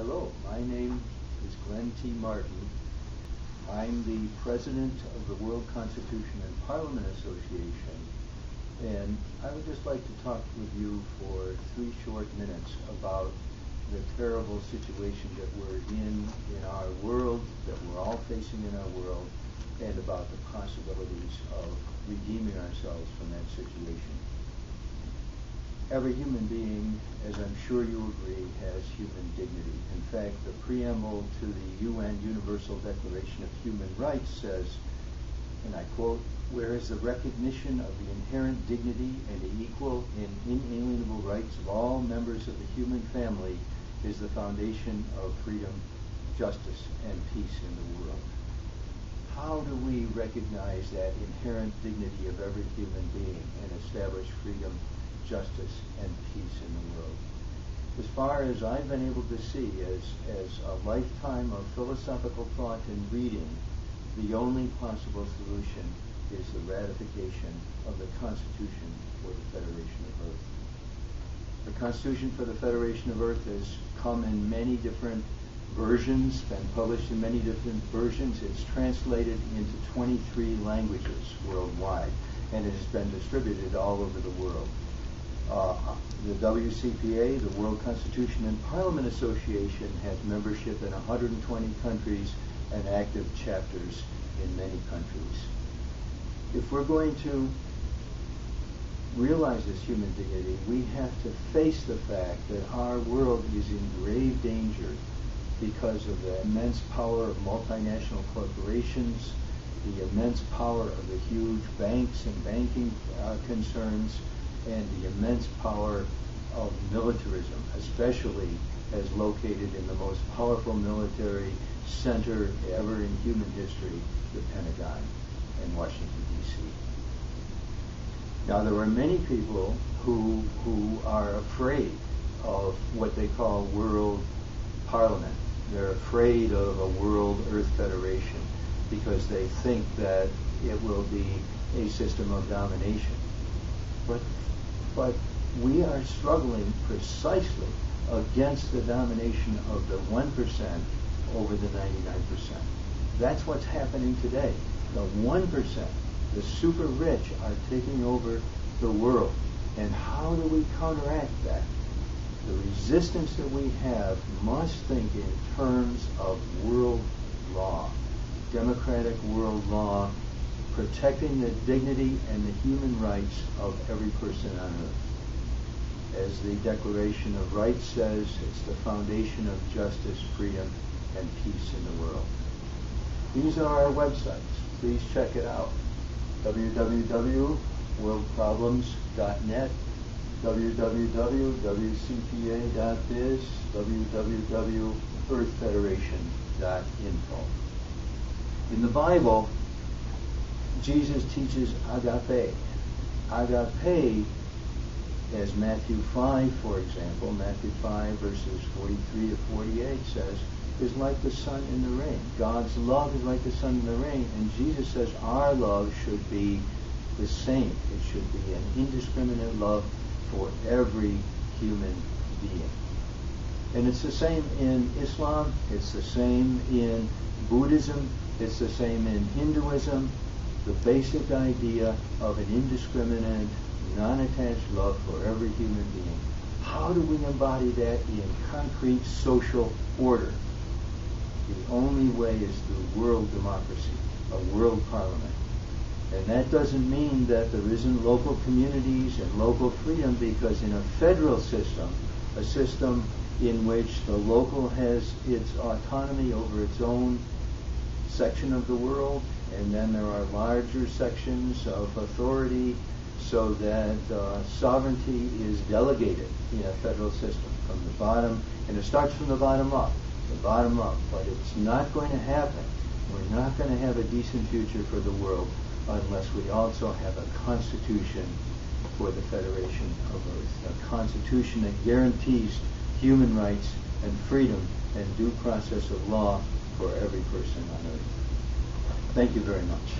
Hello, my name is Glen T. Martin. I'm the president of the World Constitution and Parliament Association, and I would just like to talk with you for 3 short minutes about the terrible situation that we're in our world, that we're all facing in our world, and about the possibilities of redeeming ourselves from that situation. Every human being, as I'm sure you agree, has human dignity. In fact, the preamble to the UN Universal Declaration of Human Rights says, and I quote, "Whereas the recognition of the inherent dignity and the equal and inalienable rights of all members of the human family is the foundation of freedom, justice, and peace in the world." How do we recognize that inherent dignity of every human being and establish freedom, justice, and peace in the world? As far as I've been able to see, as a lifetime of philosophical thought and reading, the only possible solution is the ratification of the Constitution for the Federation of Earth. The Constitution for the Federation of Earth has come in many different versions, been published in many different versions. It's translated into 23 languages worldwide, and it has been distributed all over the world. The WCPA, the World Constitution and Parliament Association, has membership in 120 countries and active chapters in many countries. If we're going to realize this human dignity, we have to face the fact that our world is in grave danger because of the immense power of multinational corporations, the immense power of the huge banks and banking concerns, and the immense power of militarism, especially as located in the most powerful military center ever in human history, the Pentagon in Washington, D.C. Now, there are many people who are afraid of what they call world parliament. They're afraid of a world Earth Federation because they think that it will be a system of domination. But we are struggling precisely against the domination of the 1% over the 99%. That's what's happening today. The 1%, the super rich, are taking over the world. And how do we counteract that? The resistance that we have must think in terms of world law, democratic world law, protecting the dignity and the human rights of every person on earth. As the Declaration of Rights says, it's the foundation of justice, freedom, and peace in the world. These are our websites. Please check it out. www.worldproblems.net, www.wcpa.biz, www.EarthFederation.info. In the Bible, Jesus teaches agape. Agape, as Matthew 5, for example, Matthew 5 verses 43 to 48 says, is like the sun in the rain. God's love is like the sun in the rain, and Jesus says our love should be the same. It should be an indiscriminate love for every human being. And it's the same in Islam, it's the same in Buddhism, it's the same in Hinduism. The basic idea of an indiscriminate, non-attached love for every human being. How do we embody that in concrete social order? The only way is through world democracy, a world parliament. And that doesn't mean that there isn't local communities and local freedom, because in a federal system, a system in which the local has its autonomy over its own section of the world, and then there are larger sections of authority, so that sovereignty is delegated in a federal system from the bottom, and it starts from the bottom up, but it's not going to happen. We're not going to have a decent future for the world unless we also have a constitution for the Federation of Earth, a constitution that guarantees human rights and freedom and due process of law for every person on earth. Thank you very much.